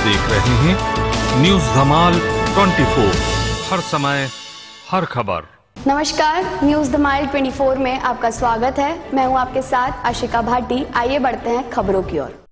देख रहे हैं न्यूज़ धमाल 24, हर समय हर खबर। नमस्कार, न्यूज़ धमाल 24 में आपका स्वागत है। मैं हूं आपके साथ आशिका भाटी। आइए बढ़ते हैं खबरों की ओर।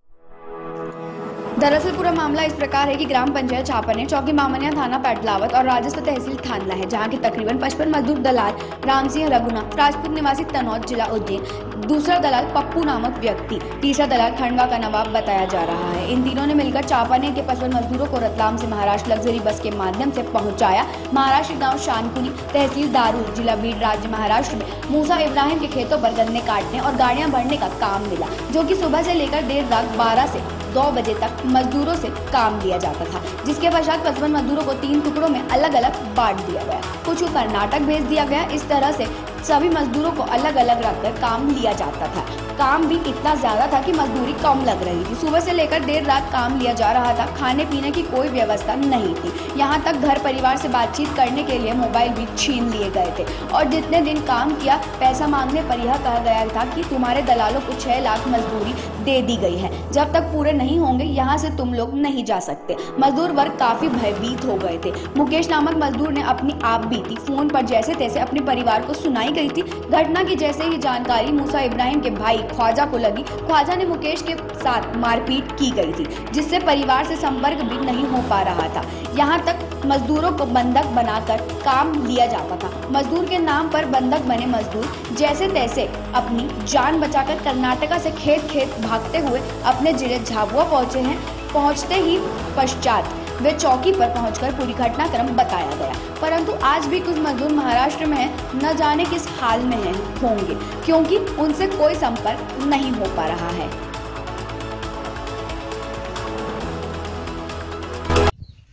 दरअसल पूरा मामला इस प्रकार है कि ग्राम पंचायत चापने, चौकी मामनिया, थाना पैटलावत और राजस्व तहसील थानला है, जहां के तकरीबन 55 मजदूर दलाल राम सिंह रघुना, राजपूत निवासी तनौज, जिला उज्जैन, दूसरा दलाल पप्पू नामक व्यक्ति, तीसरा दलाल खंडवा का नवाब बताया जा रहा है। इन तीनों ने मिलकर चापने के 55 मजदूरों को रतलाम से महाराष्ट्र लग्जरी बस के माध्यम से पहुंचाया। महाराष्ट्र गाँव शानपुरी, तहसील दारूर, जिला बीड, राज्य महाराष्ट्र में मूसा इब्राहिम के खेतों पर गन्ने काटने और गाड़ियां भरने का काम मिला, जो कि सुबह से लेकर देर रात 12 से 2 बजे तक मजदूरों से काम लिया जाता था, जिसके पश्चात 55 मजदूरों को 3 टुकड़ों में अलग अलग बांट दिया गया। कुछ को कर्नाटक भेज दिया गया। इस तरह से सभी मजदूरों को अलग अलग रखकर काम लिया जाता था। काम भी इतना ज्यादा था कि मजदूरी कम लग रही थी। सुबह से लेकर देर रात काम लिया जा रहा था। खाने पीने की कोई व्यवस्था नहीं थी। यहाँ तक घर परिवार से बातचीत करने के लिए मोबाइल भी छीन लिए गए थे। और जितने दिन काम किया, पैसा मांगने पर यह कहा गया था कि तुम्हारे दलालों को 6 लाख मजदूरी दे दी गई है, जब तक पूरे नहीं होंगे यहाँ से तुम लोग नहीं जा सकते। मजदूर वर्ग काफी भयभीत हो गए थे। मुकेश नामक मजदूर ने अपनी आप बीती फोन पर जैसे तैसे अपने परिवार को सुनाई गई थी। घटना की जैसे ही जानकारी मूसा इब्राहिम के भाई ख्वाजा को लगी, ख्वाजा ने मुकेश के साथ मारपीट की गई थी, जिससे परिवार से संपर्क भी नहीं हो पा रहा था। यहाँ तक मजदूरों को बंधक बनाकर काम लिया जाता था। मजदूर के नाम पर बंधक बने मजदूर जैसे तैसे अपनी जान बचाकर कर्नाटका से खेत खेत भागते हुए अपने जिले झाबुआ पहुंचे हैं। पहुंचते ही पश्चात वे चौकी पर पहुंचकर पूरी घटनाक्रम बताया गया। परंतु आज भी कुछ मजदूर महाराष्ट्र में हैं, न जाने किस हाल में होंगे, क्योंकि उनसे कोई संपर्क नहीं हो पा रहा है।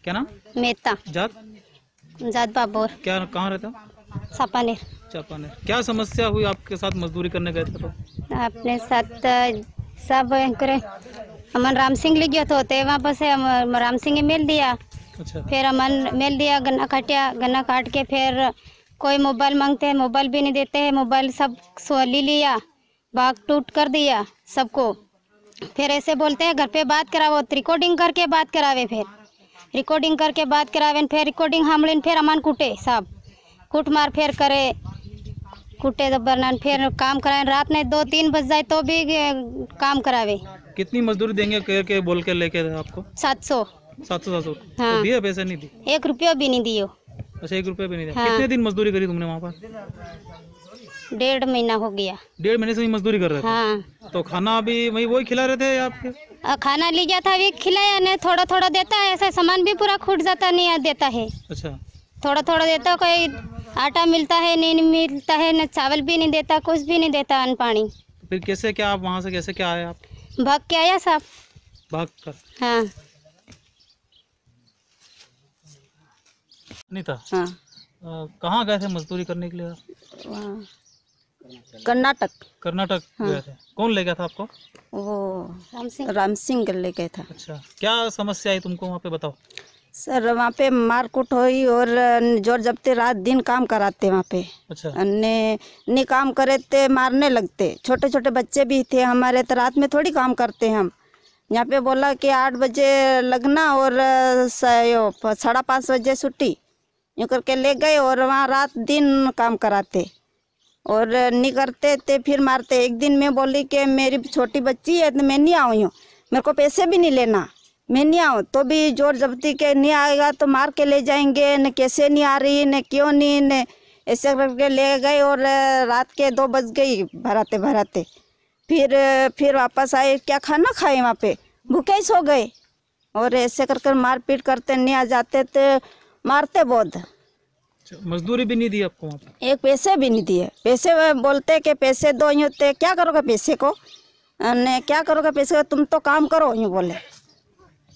क्या नाम? मेहता। जात बाबोर। क्या कहाँ रहते हो? चापानेर। चापानेर। क्या समस्या हुई आपके साथ मजदूरी करने गए थे तो? अपने साथ सब अमन राम सिंह ले गया होते वहाँ पर से राम सिंह ने मेल दिया। अच्छा। फिर अमन मेल दिया, गन्ना काटिया, गन्ना काट के फिर कोई मोबाइल मांगते हैं, मोबाइल भी नहीं देते हैं। मोबाइल सब ले लिया, भाग टूट कर दिया सबको। फिर ऐसे बोलते हैं घर पे बात कराओ, रिकॉर्डिंग करके बात करावे। फिर रिकॉर्डिंग करके बात करावे, फिर रिकॉर्डिंग हमलिन फिर अमन कूटे, सब कूट मार फिर करे, कूटे तो बरनान फिर काम कराए। रात में 2-3 बज जाए तो भी काम करावे। कितनी मजदूरी देंगे करके बोल के लेके आपको? 700। 700। हाँ। तो दिए पैसे नहीं दिए? 1 रुपया भी नहीं दियो। अच्छा, 1 रुपया भी नहीं दिया। हाँ। कितने दिन मजदूरी करी तुमने वहाँ पर? 1.5 महीना हो गया। 1.5 महीने से ही मजदूरी कर रहे थे? हाँ। तो खाना भी वही खिला रहे थे आपके? खाना ले जाता है, खिलाया नहीं, थोड़ा थोड़ा देता है। ऐसा सामान भी पूरा खूट जाता नहीं देता है। अच्छा। थोड़ा थोड़ा देता, कोई आटा मिलता है नहीं मिलता है, न चावल भी नहीं देता, कुछ भी नहीं देता, अन्न पानी। तो फिर कैसे क्या आप वहाँ से कैसे क्या आए आप? भाग के आया साहब। भाग कर? हाँ। नहीं था। हाँ। कहाँ गए थे मजदूरी करने के लिए? कर्नाटक। कर्नाटक गए थे। कौन ले गया था आपको? वो राम सिंह ले गए था। अच्छा, क्या समस्या आई तुमको वहाँ पे, बताओ। सर वहाँ पे मारकूट हुई और जोर जबते रात दिन काम कराते वहाँ पे। अच्छा। ने काम करे थे, मारने लगते। छोटे छोटे बच्चे भी थे हमारे, तो रात में थोड़ी काम करते हम। यहाँ पे बोला कि 8 बजे लगना और 5:30 बजे छुट्टी, यूँ करके ले गए और वहाँ रात दिन काम कराते और नहीं करते थे, फिर मारते। एक दिन मैं बोली कि मेरी छोटी बच्ची है तो मैं नहीं आऊँ, मेरे को पैसे भी नहीं लेना, मैं नहीं आऊँ। तो भी जोर जबरदस्ती के नहीं आएगा तो मार के ले जाएंगे, न कैसे नहीं आ रही, न क्यों नहीं, न ऐसे करके ले गए। और रात के 2 बज गई भराते भराते। फिर वापस आए, क्या खाना खाए, वहाँ पे भूखे ही सो गए। और ऐसे कर मार पीट करते, नहीं आ जाते तो मारते बहुत। मजदूरी भी नहीं दी आपको वहाँ पे? 1 पैसे भी नहीं दिए। पैसे बोलते कि पैसे दो, यूँ होते क्या करोगे पैसे को, ने क्या करोगे पैसे को, तुम तो काम करो, यूँ बोले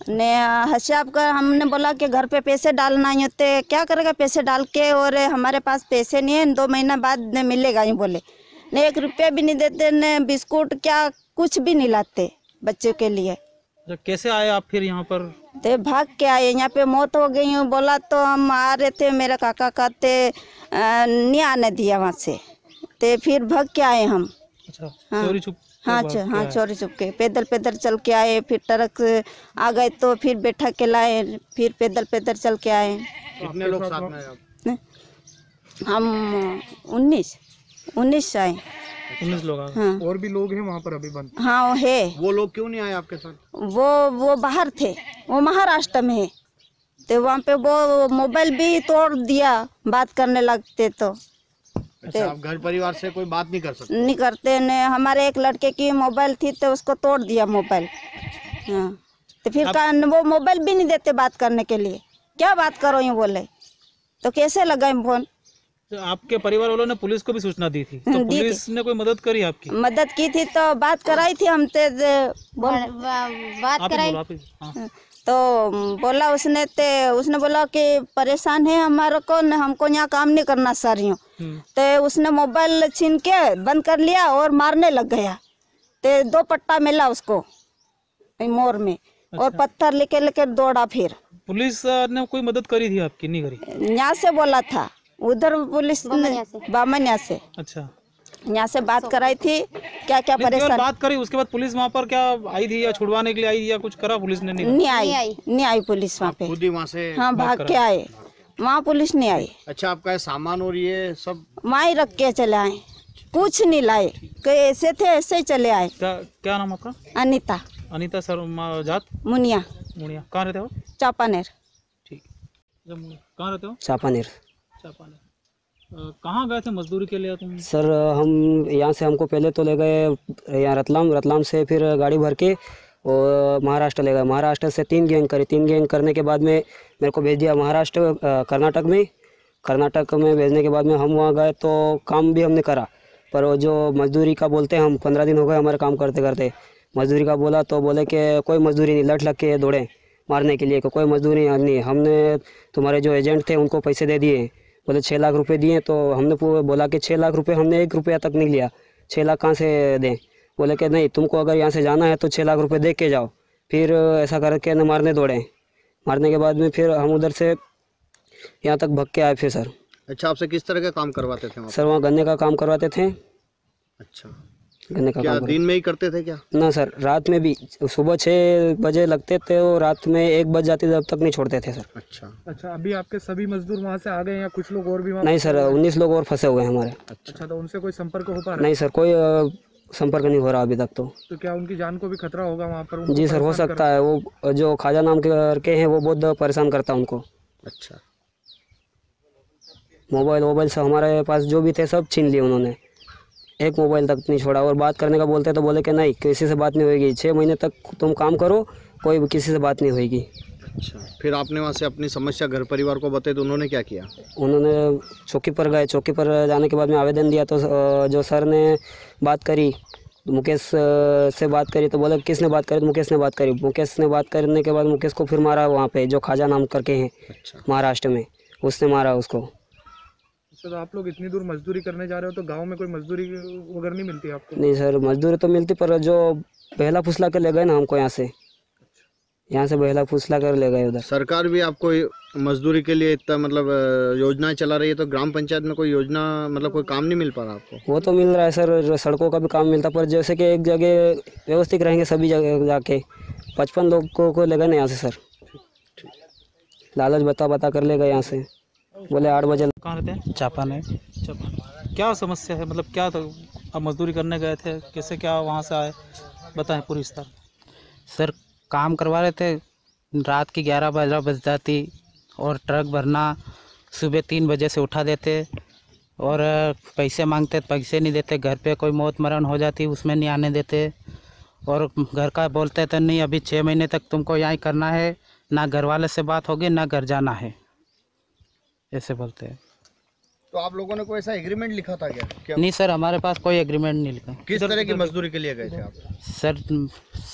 ने। हिसाब का हमने बोला कि घर पे पैसे डालना, यूँ होते क्या करेगा पैसे डाल के, और हमारे पास पैसे नहीं है, 2 महीना बाद मिलेगा, यूँ बोले। ने 1 रुपया भी नहीं देते, ने बिस्कुट क्या कुछ भी नहीं लाते बच्चों के लिए। तो कैसे आए आप फिर यहाँ पर? ते भाग के आए, यहाँ पे मौत हो गई हूँ। बोला तो हम आ रहे थे, मेरे काका कहते नहीं आने दिया वहाँ से, ते फिर भाग के आए हम। अच्छा, हाँ चोरी छुप हाँ हाँ चोरी छुप के पैदल पैदल चल के आए, फिर ट्रक आ गए तो फिर बैठा के लाए, फिर पैदल पैदल चल के आए। कितने लोग साथ में आए आप? हम 19 आए। 19 लोग आ गए। हाँ और भी लोग हैं वहाँ पर अभी बंद? हाँ वो है। वो लोग क्यों नहीं आए आपके साथ? वो बाहर थे, वो महाराष्ट्र में है, तो वहाँ पे वो मोबाइल भी तोड़ दिया बात करने लगते तो। अच्छा, आप घर परिवार से कोई बात नहीं कर सकते? नहीं करते ने, हमारे एक लड़के की मोबाइल थी तो उसको तोड़ दिया मोबाइल। हाँ तो फिर वो मोबाइल भी नहीं देते बात करने के लिए, क्या बात करो ये बोले तो कैसे लगाए फोन। तो आपके परिवार वालों ने पुलिस को भी सूचना दी थी, तो पुलिस ने कोई मदद करी आपकी? मदद की थी तो बात कराई थी हम ते बात कराई तो बोला उसने बोला कि परेशान है हमारे को, हमको यहाँ काम नहीं करना सारियों। तो उसने मोबाइल छीन के बंद कर लिया और मारने लग गया, तो 2 पट्टा मिला उसको मोर में। अच्छा। और पत्थर लेके लेके दौड़ा। फिर पुलिस ने कोई मदद करी थी आपकी? नहीं करी? यहाँ से बोला था, उधर पुलिस ने बामनिया से। अच्छा, यहाँ से बात कराई थी क्या क्या परेशान बात करी, उसके बाद पुलिस वहाँ पर क्या आई थी या छुड़वाने के लिए आई थी या कुछ करा पुलिस ने? नहीं आई पुलिस वहाँ पे। खुद ही वहाँ से हाँ भाग के आए, वहाँ पुलिस नहीं आई। अच्छा, आपका सामान और ये सब वहाँ ही रख के चले आए, कुछ नहीं लाए, ऐसे थे ऐसे ही चले आए। क्या नाम आपका? अनीता सर, जात? मुनिया। कहाँ रहते हो? चापानेर। ठीक, कहाँ रहते हो? चापानेर। कहाँ गए थे मजदूरी के लिए तुम? सर हम यहाँ से, हमको पहले तो ले गए यहाँ रतलाम से, फिर गाड़ी भर के और महाराष्ट्र ले गए। महाराष्ट्र से 3 गैंग करी। 3 गैंग करने के बाद में मेरे को भेज दिया महाराष्ट्र, कर्नाटक में। कर्नाटक में भेजने के बाद में हम वहाँ गए तो काम भी हमने करा, पर वो जो मजदूरी का बोलते हैं, हम 15 दिन हो गए हमारे काम करते करते। मजदूरी का बोला तो बोले कि कोई मजदूरी नहीं, लट लग के दौड़े मारने के लिए, कोई मजदूरी नहीं। हमने तुम्हारे जो एजेंट थे उनको पैसे दे दिए, बोले 6 लाख रुपए दिए। तो हमने बोला कि 6 लाख रुपए, हमने 1 रुपया तक नहीं लिया, 6 लाख कहाँ से दें। बोले कि नहीं, तुमको अगर यहाँ से जाना है तो 6 लाख रुपए दे के जाओ। फिर ऐसा करके न मारने दौड़े। मारने के बाद में फिर हम उधर से यहाँ तक भाग के आए फिर सर। अच्छा, आपसे किस तरह का काम करवाते थे? सर वहाँ गन्ने का काम करवाते थे। अच्छा, गन्ने का क्या काम दिन में ही करते थे क्या? ना सर, रात में भी। सुबह 6 बजे लगते थे और रात में 1 बज जाती, तब तक नहीं छोड़ते थे सर। अच्छा, अभी आपके सभी मजदूर वहाँ से आ गए या कुछ लोग और भी वहाँ? नहीं सर, 19 लोग और फंसे हुए हैं हमारे। अच्छा, तो उनसे कोई संपर्क हो पा रहा है? नहीं सर, कोई संपर्क नहीं हो रहा अभी तक। तो क्या उनकी जान को भी खतरा होगा वहाँ पर? जी सर, हो सकता है। वो जो ख्वाजा नाम के करके हैं वो बहुत परेशान करता है उनको। अच्छा, मोबाइल से हमारे पास जो भी थे सब छीन लिए उन्होंने, 1 मोबाइल तक नहीं छोड़ा। और बात करने का बोलते तो बोले कि नहीं, किसी से बात नहीं होगी, 6 महीने तक तुम काम करो, कोई किसी से बात नहीं होगी। अच्छा, फिर आपने वहाँ से अपनी समस्या घर परिवार को बताई तो उन्होंने क्या किया? उन्होंने चौकी पर गए। चौकी पर जाने के बाद में आवेदन दिया तो जो सर ने बात करी, मुकेश से बात करी, तो बोले किसने बात करी? तो मुकेश ने बात करी। मुकेश ने बात करने के बाद मुकेश को फिर मारा वहाँ पे, जो ख्वाजा नाम करके हैं। अच्छा। महाराष्ट्र में, उसने मारा उसको। तो आप लोग इतनी दूर मजदूरी करने जा रहे हो तो गांव में कोई मजदूरी वगैरह नहीं मिलती आपको? नहीं सर, मजदूरी तो मिलती, पर जो पहला फुसला कर ले गए ना हमको, यहाँ से पहला फुसला कर ले गए उधर। सरकार भी आपको मजदूरी के लिए इतना मतलब योजनाएं चला रही है, तो ग्राम पंचायत में कोई योजना मतलब कोई काम नहीं मिल पा रहा आपको? वो तो मिल रहा है सर, सड़कों का भी काम मिलता, पर जैसे कि एक जगह व्यवस्थित रहेंगे सभी जगह जाके 55 लोगों को ले गए ना यहाँ से सर। लालच बता कर ले गए यहाँ से, बोले 8 बजे। कहाँ रहते हैं? चापानेर। क्या समस्या है, मतलब क्या तो आप मजदूरी करने गए थे, कैसे क्या वहाँ से आए, बताएं पूरी विस्तार। सर काम करवा रहे थे, रात की 11 बज जाती और ट्रक भरना, सुबह 3 बजे से उठा देते और पैसे मांगते, पैसे नहीं देते। घर पे कोई मौत मरण हो जाती उसमें नहीं आने देते, और घर का बोलते थे नहीं अभी 6 महीने तक तुमको यहाँ करना है, ना घर वाले से बात होगी ना घर जाना है, ऐसे बोलते हैं। तो आप लोगों ने कोई ऐसा एग्रीमेंट लिखा था क्या? नहीं सर, हमारे पास कोई एग्रीमेंट नहीं लिखा। किस तरह की मजदूरी के लिए गए थे आप? सर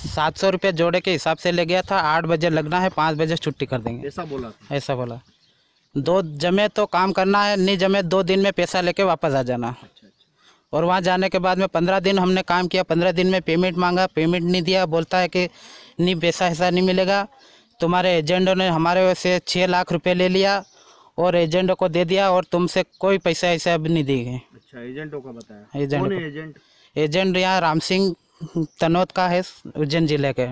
700 रुपये जोड़े के हिसाब से ले गया था, 8 बजे लगना है, 5 बजे छुट्टी कर देंगे, ऐसा बोला था? ऐसा बोला। 2 जमे तो काम करना है, नहीं जमे 2 दिन में पैसा लेके वापस आ जाना। और वहाँ जाने के बाद में 15 दिन हमने काम किया, 15 दिन में पेमेंट मांगा, पेमेंट नहीं दिया, बोलता है कि नहीं पैसा ऐसा नहीं मिलेगा, तुम्हारे एजेंटों ने हमारे से 6 लाख रुपये ले लिया और एजेंट को दे दिया और तुमसे कोई पैसा ऐसा अब नहीं दिए गए। अच्छा, एजेंटों का बताया? एजेंट एजेंट यहाँ राम सिंह तनोद का है, उज्जैन जिले के।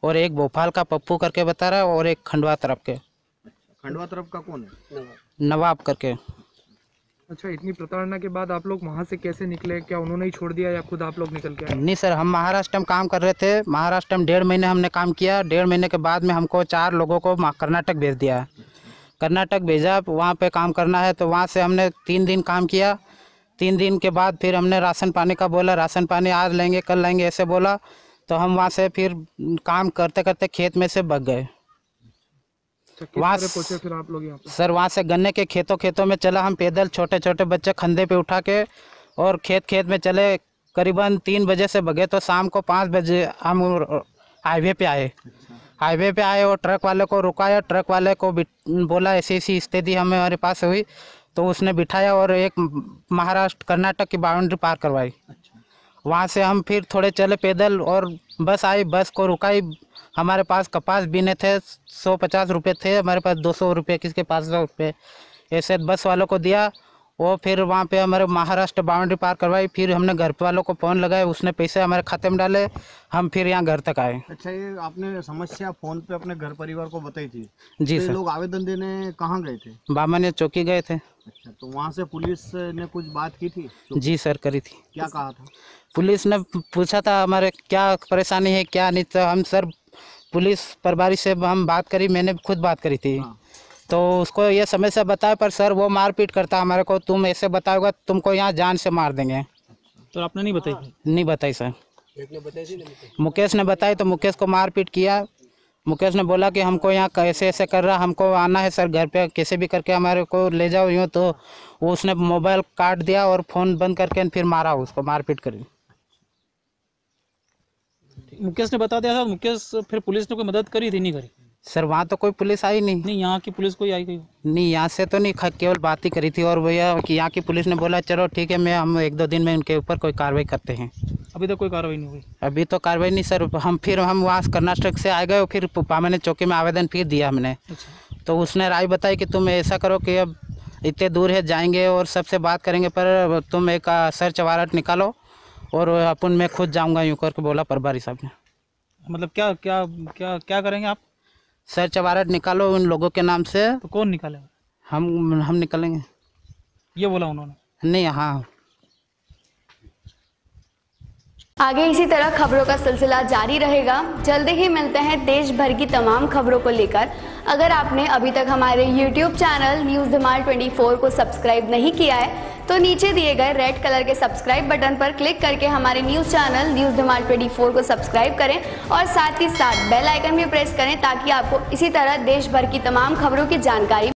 और एक भोपाल का पप्पू करके बता रहा है, और एक खंडवा तरफ के। खंडवा तरफ का कौन है? नवाब करके। अच्छा, इतनी प्रताड़ना के बाद आप लोग वहाँ से कैसे निकले? क्या उन्होंने ही छोड़ दिया या खुद आप लोग निकल के आए? नहीं सर, हम महाराष्ट्र में काम कर रहे थे। महाराष्ट्र में 1.5 महीने हमने काम किया। 1.5 महीने के बाद में हमको 4 लोगों को कर्नाटक भेज दिया। कर्नाटक भेजा, वहाँ पे काम करना है, तो वहाँ से हमने 3 दिन काम किया। 3 दिन के बाद फिर हमने राशन पानी का बोला, राशन पानी आज लेंगे कल लेंगे ऐसे बोला, तो हम वहाँ से फिर काम करते करते खेत में से भाग गए। वहाँ पहुंचे फिर आप लोग यहाँ पे? सर वहाँ से गन्ने के खेतों में चला, हम पैदल छोटे छोटे बच्चे कंधे पे उठा के, और खेत में चले। करीबन 3 बजे से भगे तो शाम को 5 बजे हम हाईवे पे आए। हाईवे पे आए और ट्रक वाले को रुकाया। ट्रक वाले को बोला ऐसी स्थिति हमारे पास हुई, तो उसने बिठाया और एक महाराष्ट्र कर्नाटक की बाउंड्री पार करवाई। वहाँ से हम फिर थोड़े चले पैदल, और बस आई, बस को रुकाई। हमारे पास कपास बीने थे, 150 रुपये थे, हमारे पास 200 रुपये, किसके पास 100 रुपये, ऐसे बस वालों को दिया। वो फिर वहाँ पे हमारे महाराष्ट्र बाउंड्री पार करवाई। फिर हमने घर वालों को फ़ोन लगाए, उसने पैसे हमारे खाते में डाले, हम फिर यहाँ घर तक आए। अच्छा, ये आपने समस्या फ़ोन पे अपने घर परिवार को बताई थी? जी तो सर। लोग आवेदन देने कहाँ गए थे? बामन चौकी गए थे। अच्छा, तो वहाँ से पुलिस ने कुछ बात की थी? जी सर, करी थी। क्या कहा था? पुलिस ने पूछा था हमारे क्या परेशानी है क्या नहीं, तो हम सर पुलिस प्रभारी से हम बात करी, मैंने खुद बात करी थी। तो उसको ये समस्या बताया, पर सर वो मारपीट करता हमारे को, तुम ऐसे बताओगे तुमको यहाँ जान से मार देंगे। तो आपने नहीं बताई? नहीं बताई सर। मुकेश ने बताई, तो मुकेश को मारपीट किया। मुकेश ने बोला कि हमको यहाँ कैसे ऐसे कर रहा, हमको आना है सर घर पे, कैसे भी करके हमारे को ले जाओ यूँ। तो उसने मोबाइल काट दिया और फ़ोन बंद करके फिर मारा, उसको मारपीट करी। मुकेश ने बता दिया था। मुकेश फिर पुलिस ने कोई मदद करी थी? नहीं करी सर, वहाँ तो कोई पुलिस आई नहीं। नहीं, यहाँ की पुलिस कोई आई गई? नहीं, यहाँ से तो नहीं, केवल बात ही करी थी। और भैया कि यहाँ की पुलिस ने बोला चलो ठीक है, हम 1-2 दिन में उनके ऊपर कोई कार्रवाई करते हैं। अभी तक कोई कार्रवाई नहीं हुई? अभी तो कार्रवाई नहीं सर। हम वहाँ कर्नाटक से आ गए, फिर बामन चौकी में आवेदन फिर दिया हमने। तो उसने राय बताई कि तुम ऐसा करो कि अब इतने दूर है, जाएंगे और सबसे बात करेंगे, पर तुम एक सर्च वारंट निकालो और अपन मैं खुद जाऊँगा यूँ करके बोला प्रभारी साहब ने। मतलब क्या क्या क्या क्या करेंगे आप? सर्च वारंट निकालो उन लोगों के नाम से। तो कौन निकालेगा? हम निकालेंगे, ये बोला उन्होंने? नहीं। हाँ, आगे इसी तरह खबरों का सिलसिला जारी रहेगा। जल्दी ही मिलते हैं देश भर की तमाम खबरों को लेकर। अगर आपने अभी तक हमारे YouTube चैनल न्यूज़ धमाल 24 को सब्सक्राइब नहीं किया है तो नीचे दिए गए रेड कलर के सब्सक्राइब बटन पर क्लिक करके हमारे न्यूज़ चैनल न्यूज़ धमाल 24 को सब्सक्राइब करें और साथ ही साथ बेल आइकन भी प्रेस करें ताकि आपको इसी तरह देश भर की तमाम खबरों की जानकारी